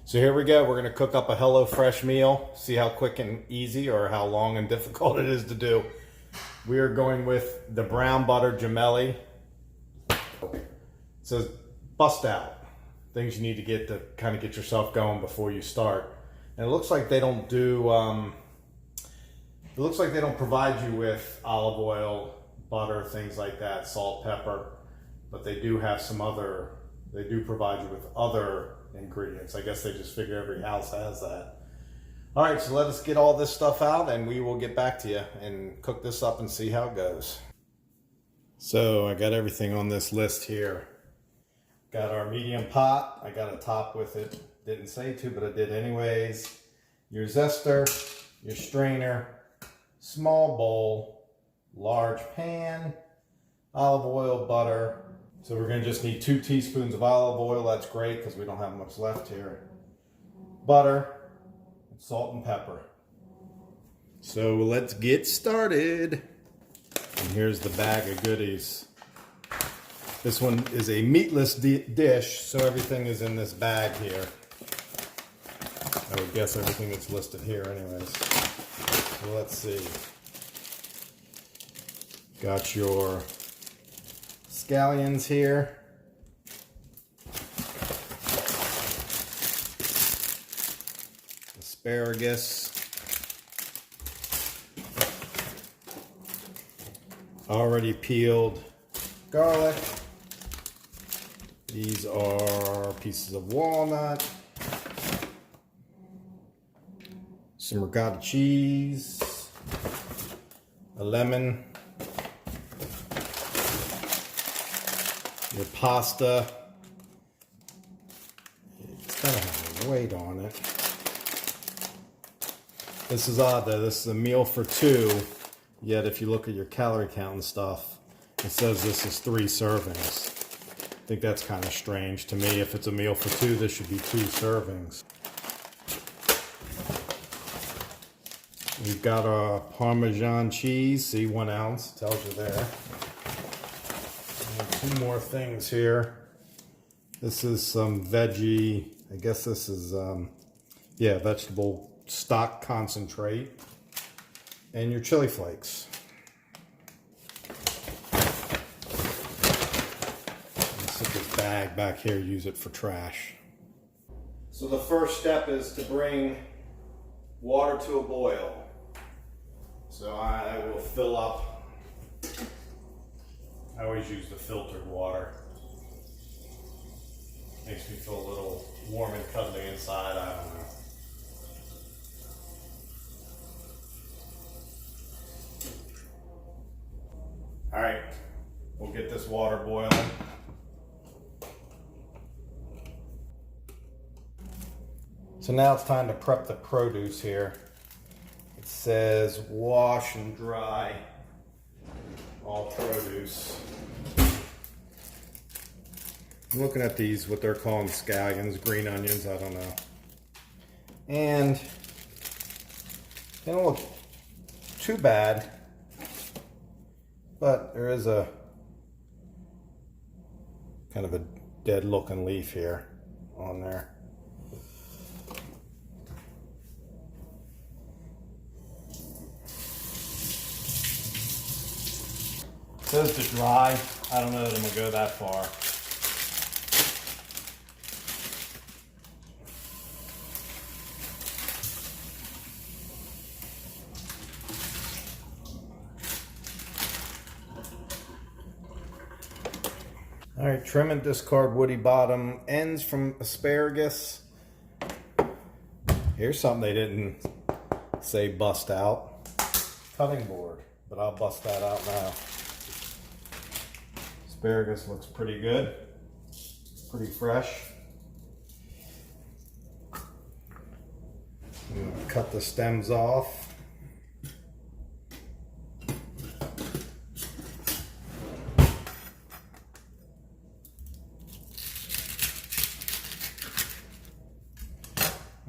So here we go. We're going to cook up a HelloFresh meal. See how quick and easy or how long and difficult it is to do. We are going with the brown butter Gemelli. It says bust out. Things you need to get to kind of get yourself going before you start. And it looks like they don't do, it looks like they don't provide you with olive oil, butter, things like that, salt, pepper. But they do have some other, they do provide you with other ingredients. I guess they just figure every house has that. All right, so let us get all this stuff out and we will get back to you and cook this up and see how it goes. So I got everything on this list here. Got our medium pot. I got a top with it. Didn't say to, but I did anyways. Your zester, your strainer, small bowl, large pan, olive oil, butter. So we're going to just need 2 teaspoons of olive oil. That's great because we don't have much left here. Butter, salt and pepper. So let's get started. And here's the bag of goodies. This one is a meatless dish, so everything is in this bag here. I would guess everything that's listed here anyways. So let's see. Got your scallions here. Asparagus. Already peeled garlic. These are pieces of walnut. Some ricotta cheese. A lemon. Your pasta. It's kind of having weight on it. This is odd though. This is a meal for 2. Yet if you look at your calorie count and stuff, it says this is 3 servings. I think that's kind of strange to me. If it's a meal for 2, this should be 2 servings. We've got our Parmesan cheese. See, 1 ounce, tells you there. And 2 more things here. This is some veggie, I guess this is, yeah, vegetable stock concentrate. And your chili flakes. Set this bag back here, use it for trash. So the first step is to bring water to a boil. So I will fill up, I always use the filtered water. Makes me feel a little warm and cuddly inside, I don't know. All right, we'll get this water boiling. So now it's time to prep the produce here. It says wash and dry all produce. I'm looking at these, what they're calling scallions, green onions, I don't know. And they don't look too bad. But there is a kind of a dead looking leaf here on there. It says to dry. I don't know that I'm going to go that far. All right, trim and discard woody bottom ends from asparagus. Here's something they didn't say bust out. Cutting board, but I'll bust that out now. Asparagus looks pretty good, pretty fresh. I'm gonna cut the stems off.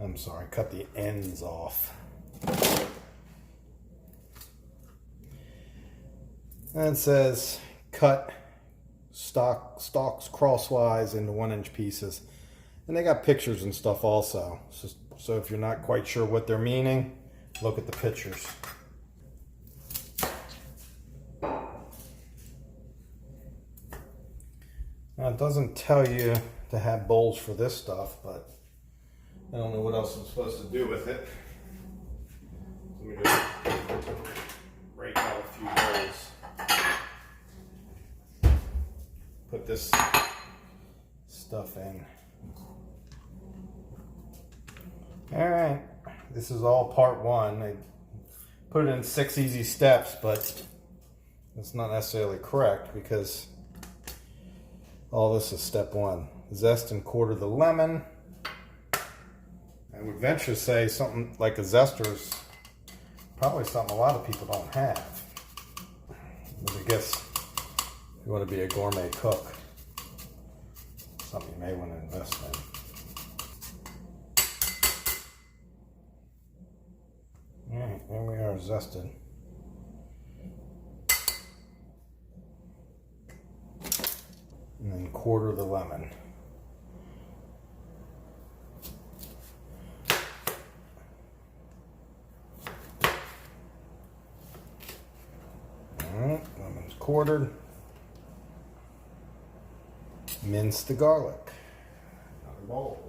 I'm sorry, cut the ends off. And it says cut stalks crosswise into 1-inch pieces. And they got pictures and stuff also. So if you're not quite sure what they're meaning, look at the pictures. Now, it doesn't tell you to have bowls for this stuff, but I don't know what else I'm supposed to do with it. Let me just break out a few bowls. Put this stuff in. All right, this is all part one. I put it in 6 easy steps, but it's not necessarily correct because all this is step one. Zest and quarter the lemon. I would venture to say something like a zester is probably something a lot of people don't have. But I guess if you want to be a gourmet cook, something you may want to invest in. All right, there we are, zested. And then quarter the lemon. Alright, lemon's quartered. Mince the garlic. Another bowl.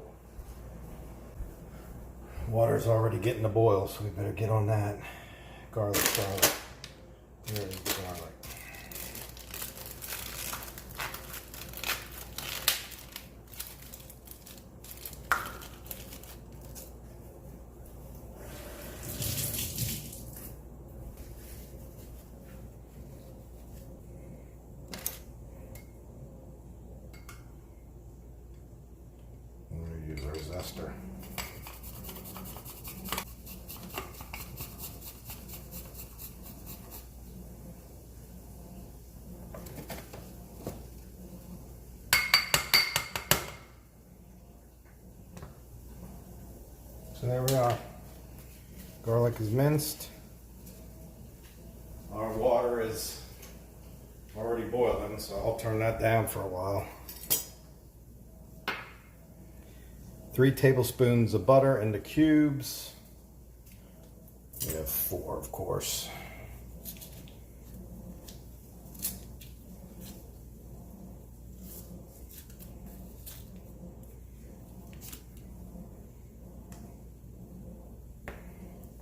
Water's already getting to boil, so we better get on that. Garlic. There's the garlic. Use our zester. So there we are. Garlic is minced. Our water is already boiling, so I'll turn that down for a while. 3 tablespoons of butter into cubes. We have 4, of course.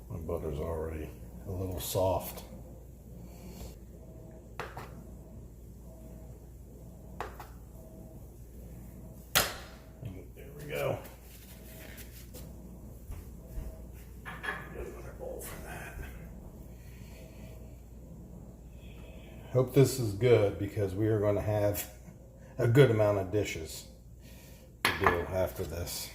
My butter's already a little soft. And there we go. Hope this is good because we are going to have a good amount of dishes to do after this.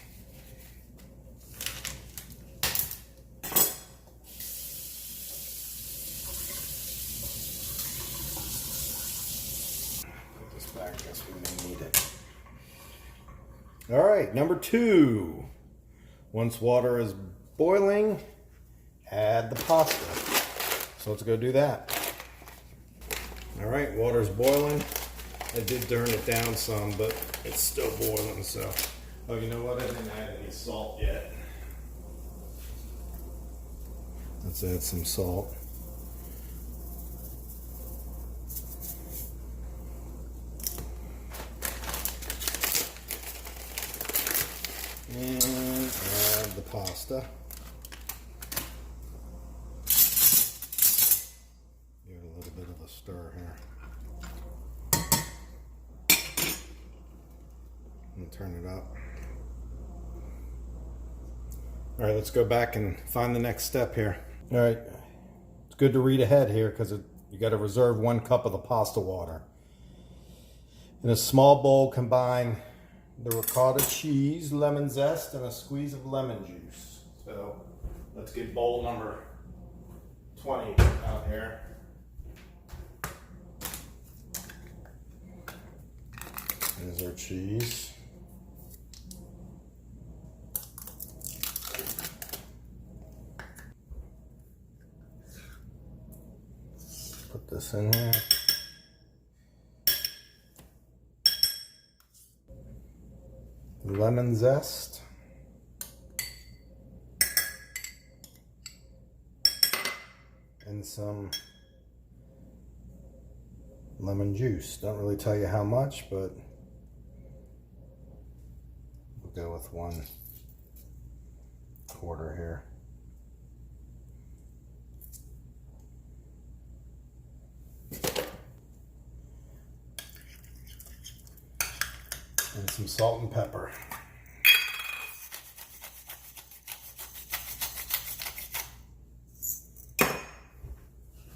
Put this back, I guess we may need it. All right, number 2. Once water is boiling, add the pasta. So let's go do that. All right, water's boiling. I did turn it down some, but it's still boiling, so. Oh, you know what? I didn't add any salt yet. Let's add some salt. And add the pasta. Give it a little bit of a stir here. And turn it up. All right, let's go back and find the next step here. All right, it's good to read ahead here because you got to reserve 1 cup of the pasta water. In a small bowl, combine the ricotta cheese, lemon zest, and a squeeze of lemon juice. So let's get bowl number 20 out here. There's our cheese. Put this in here. lemon zest, and some lemon juice. Don't really tell you how much, but we'll go with 1/4 here. And some salt and pepper.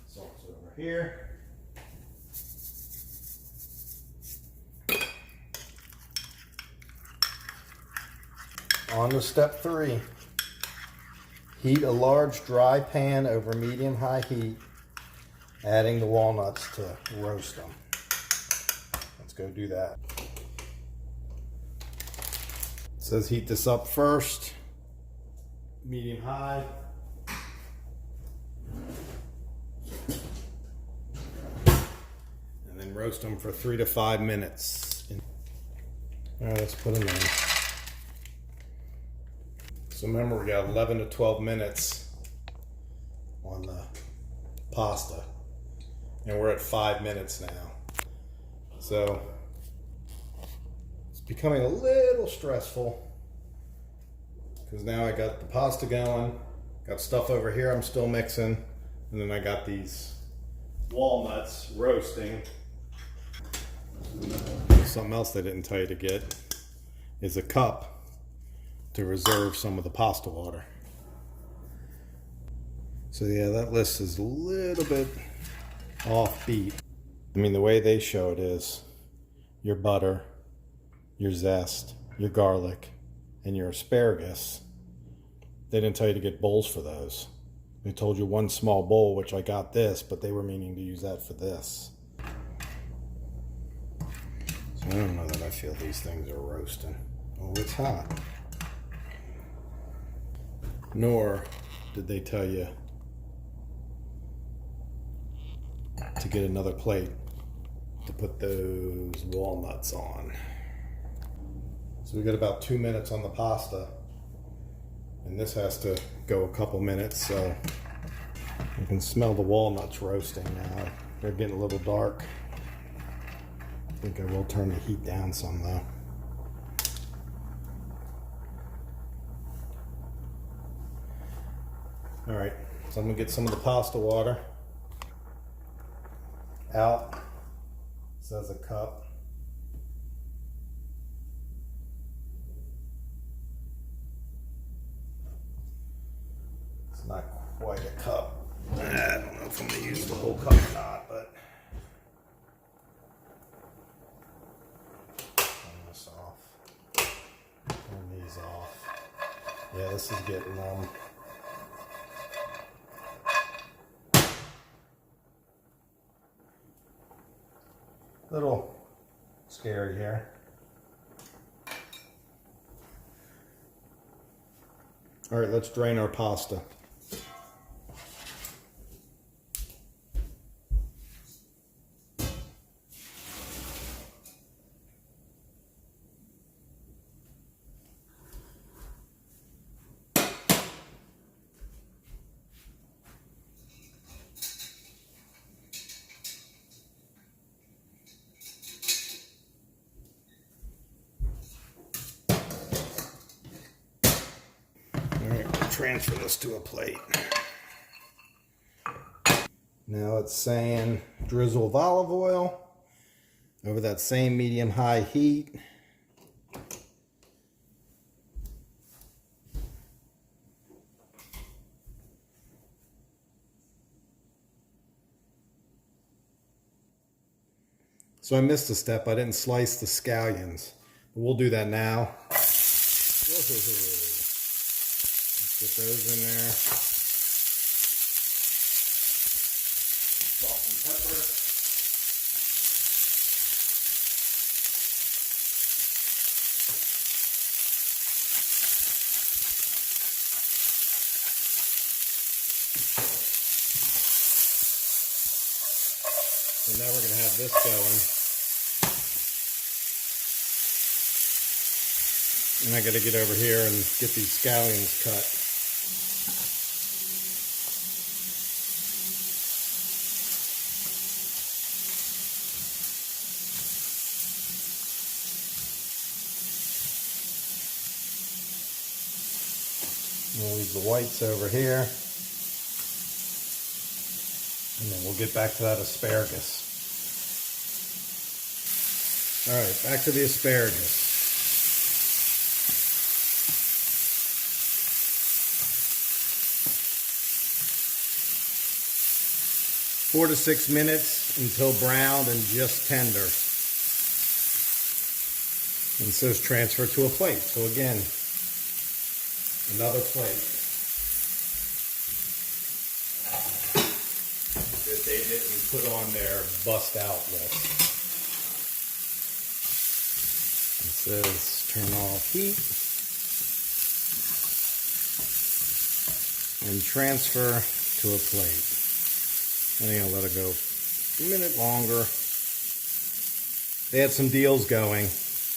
Salt's over here. On to step 3. Heat a large dry pan over medium-high heat, adding the walnuts to roast them. Let's go do that. It says heat this up first, medium-high. And then roast them for 3 to 5 minutes. All right, let's put them in. So remember, we got 11 to 12 minutes on the pasta, and we're at 5 minutes now. So it's becoming a little stressful because now I got the pasta going, got stuff over here I'm still mixing, and then I got these walnuts roasting. Something else they didn't tell you to get is a cup to reserve some of the pasta water. So yeah, that list is a little bit offbeat. I mean, the way they show it is your butter, your zest, your garlic, and your asparagus. They didn't tell you to get bowls for those. They told you 1 small bowl, which I got this, but they were meaning to use that for this. So I don't know that I feel these things are roasting. Oh, it's hot. Nor did they tell you to get another plate to put those walnuts on. So we got about 2 minutes on the pasta, and this has to go a couple minutes, so you can smell the walnuts roasting now. They're getting a little dark. I think I will turn the heat down some though. All right, so I'm gonna get some of the pasta water out. It says a cup. It's not quite a cup. I don't know if I'm gonna use the whole cup or not, but turn this off. Turn these off. Yeah, this is getting little scary here. All right, let's drain our pasta. Transfer this to a plate. Now it's saying drizzle of olive oil over that same medium-high heat. So I missed a step. I didn't slice the scallions. We'll do that now. Get those in there. Salt and pepper. So now we're going to have this going. And I gotta get over here and get these scallions cut. We'll leave the whites over here. And then we'll get back to that asparagus. All right, back to the asparagus. Four to 6 minutes until browned and just tender. And it says transfer to a plate. So again, another plate that they didn't put on their bust out list. It says turn off heat and transfer to a plate. I think I'll let it go a minute longer. They had some deals going,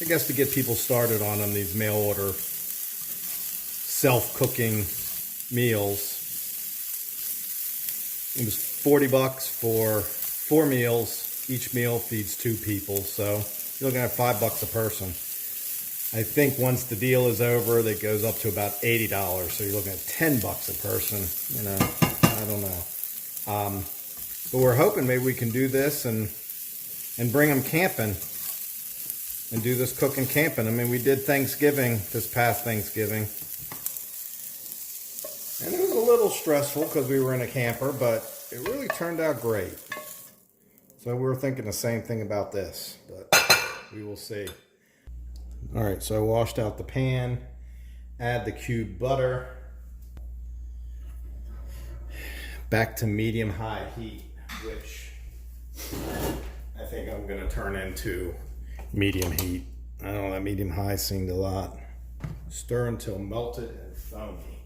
I guess, to get people started on them, these mail order self-cooking meals. It was $40 for 4 meals. Each meal feeds 2 people, so you're looking at $5 a person. I think once the deal is over, that goes up to about $80, so you're looking at $10 a person. You know, I don't know. But we're hoping maybe we can do this and bring them camping and do this cooking camping. I mean, we did Thanksgiving, this past Thanksgiving. And it was a little stressful because we were in a camper, but it really turned out great. So we were thinking the same thing about this, but we will see. All right, so I washed out the pan, add the cubed butter. Back to medium-high heat, which I think I'm gonna turn into medium heat. I don't know, that medium-high seemed a lot. Stir until melted and foamy.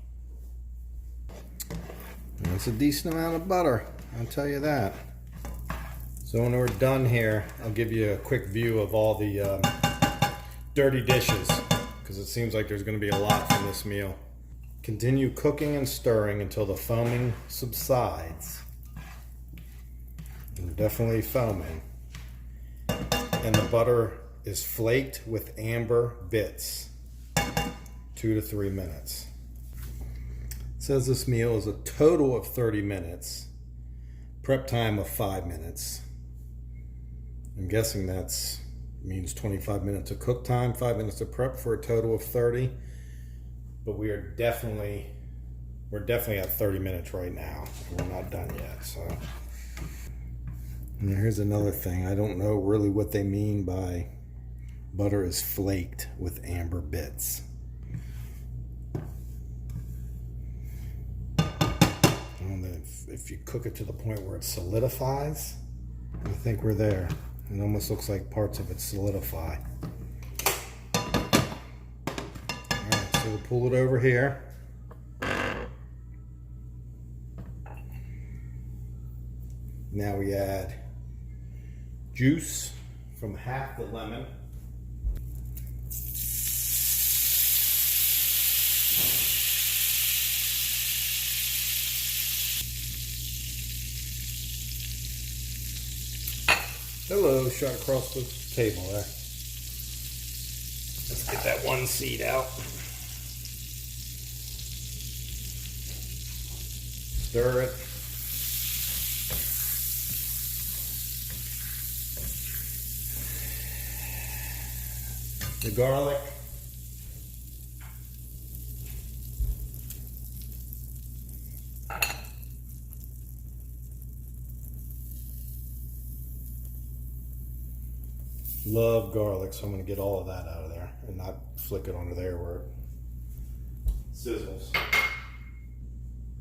That's a decent amount of butter, I'll tell you that. So when we're done here, I'll give you a quick view of all the dirty dishes, because it seems like there's going to be a lot from this meal. Continue cooking and stirring until the foaming subsides. And definitely foaming. And the butter is flaked with amber bits. 2 to 3 minutes. It says this meal is a total of 30 minutes. Prep time of 5 minutes. I'm guessing that's means 25 minutes of cook time, 5 minutes of prep for a total of 30. But we're definitely at 30 minutes right now. We're not done yet. So, and here's another thing. I don't know really what they mean by butter is flaked with amber bits. If you cook it to the point where it solidifies, I think we're there. It almost looks like parts of it solidify. Alright, so we'll pull it over here. Now we add juice from half the lemon. Hello, shot across the table there. Let's get that one seed out. Stir it. The garlic. Love garlic, so I'm going to get all of that out of there and not flick it onto there where it sizzles.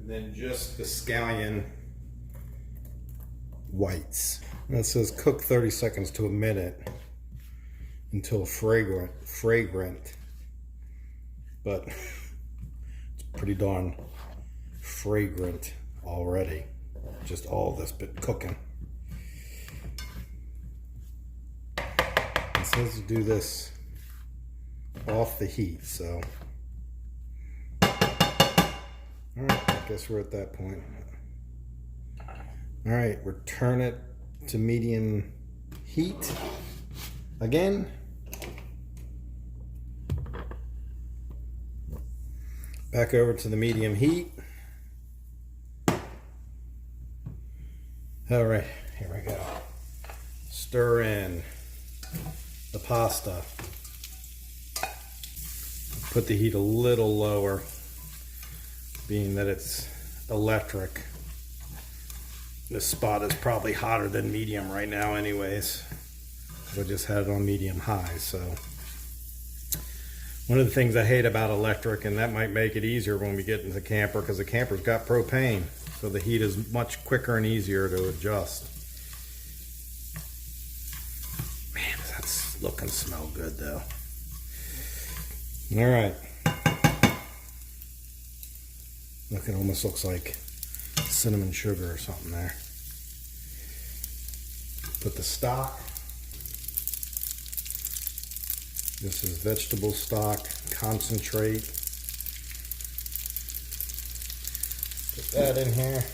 And then just the scallion whites. And it says cook 30 seconds to a minute until fragrant, but it's pretty darn fragrant already. Just all this bit cooking. It says to do this off the heat. So, all right, I guess we're at that point. All right, return it to medium heat again. Back over to the medium heat. All right, here we go. Stir in the pasta. Put the heat a little lower, being that it's electric. This spot is probably hotter than medium right now anyways. I just had it on medium high, so. One of the things I hate about electric, and that might make it easier when we get into the camper, because the camper's got propane, so the heat is much quicker and easier to adjust. Man, that's looking smell good though. All right. Look, it almost looks like cinnamon sugar or something there. Put the stock. This is vegetable stock, concentrate. Put that in here.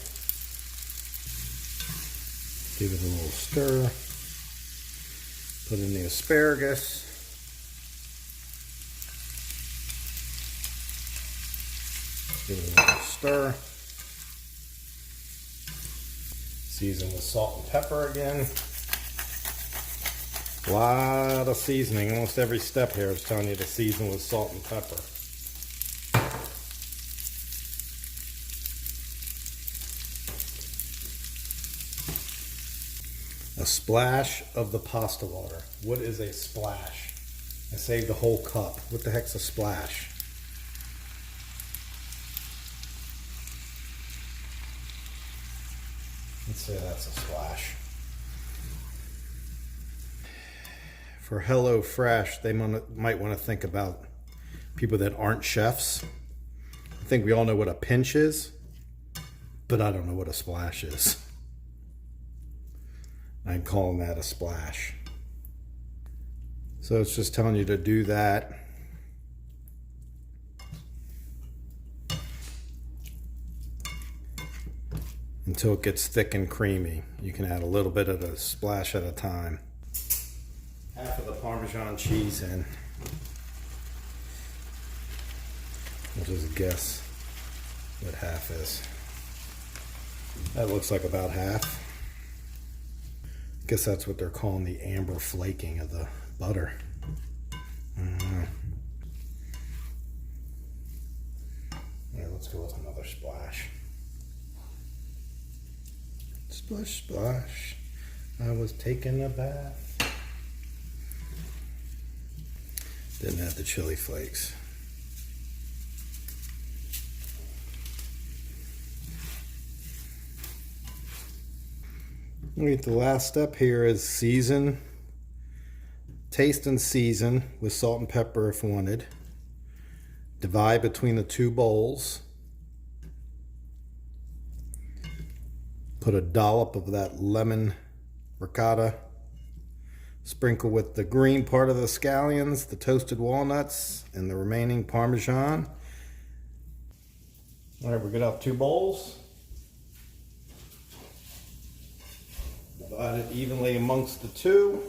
Give it a little stir. Put in the asparagus. Give it a little stir. Season with salt and pepper again. A lot of seasoning. Almost every step here is telling you to season with salt and pepper. A splash of the pasta water. What is a splash? I saved a whole cup. What the heck's a splash? Let's say that's a splash. For HelloFresh, they might want to think about people that aren't chefs. I think we all know what a pinch is, but I don't know what a splash is. I'm calling that a splash. So it's just telling you to do that. Until it gets thick and creamy. You can add a little bit of a splash at a time. Half of the Parmesan cheese in. I'll just guess what half is. That looks like about half. I guess that's what they're calling the amber flaking of the butter. I don't know. Yeah, let's go with another splash. Splash, splash. I was taking a bath. Didn't have the chili flakes. Alright, the last step here is season. Taste and season with salt and pepper if wanted. Divide between the two bowls. Put a dollop of that lemon ricotta. Sprinkle with the green part of the scallions, the toasted walnuts, and the remaining Parmesan. All right, we get out 2 bowls. Divide it evenly amongst the 2.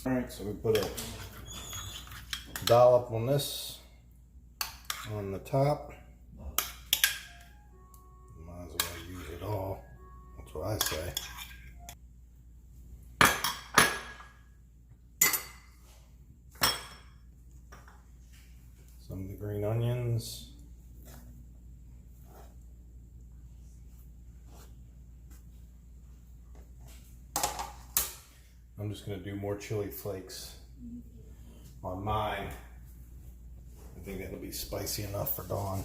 All right, so we put a dollop on this, on the top. Might as well use it all. That's what I say. Some of the green onions. I'm just going to do more chili flakes on mine. I think that'll be spicy enough for Dawn.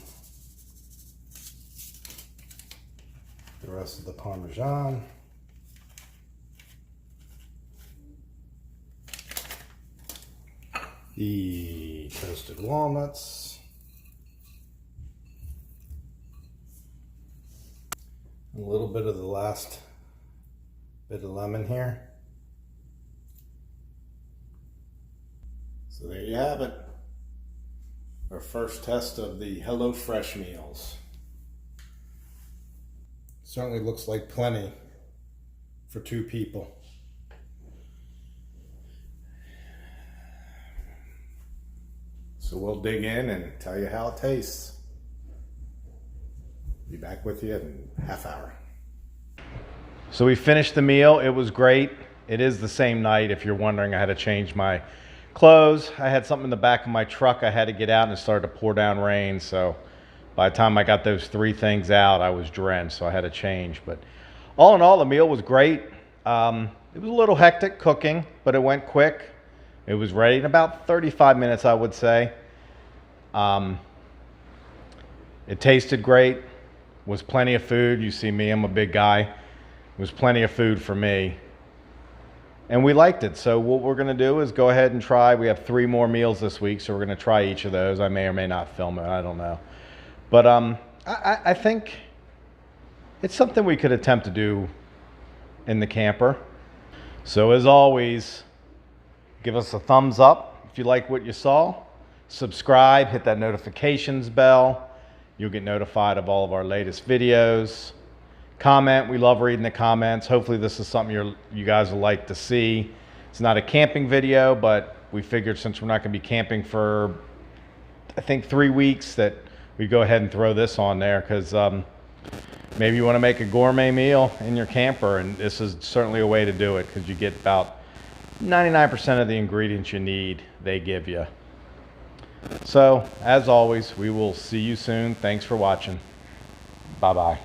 The rest of the Parmesan. The toasted walnuts. A little bit of the last bit of lemon here. So there you have it. Our first test of the HelloFresh meals. Certainly looks like plenty for 2 people. So we'll dig in and tell you how it tastes. Be back with you in a half hour. So we finished the meal. It was great. It is the same night. If you're wondering, I had to change my clothes. I had something in the back of my truck I had to get out, and it started to pour down rain. So by the time I got those 3 things out, I was drenched, so I had to change. But all in all, the meal was great. It was a little hectic cooking, but it went quick. It was ready in about 35 minutes, I would say. It tasted great. Was plenty of food. You see me, I'm a big guy. It was plenty of food for me. And we liked it. So what we're going to do is go ahead and try. We have 3 more meals this week, so we're going to try each of those. I may or may not film it. I don't know. But I think it's something we could attempt to do in the camper. So as always, give us a thumbs up if you like what you saw. Subscribe, hit that notifications bell. You'll get notified of all of our latest videos. Comment, we love reading the comments. Hopefully this is something you guys will like to see. It's not a camping video, but we figured since we're not going to be camping for, I think, 3 weeks, that we'd go ahead and throw this on there, because maybe you want to make a gourmet meal in your camper, and this is certainly a way to do it, because you get about 99% of the ingredients you need, they give you. So, as always, we will see you soon. Thanks for watching. Bye-bye.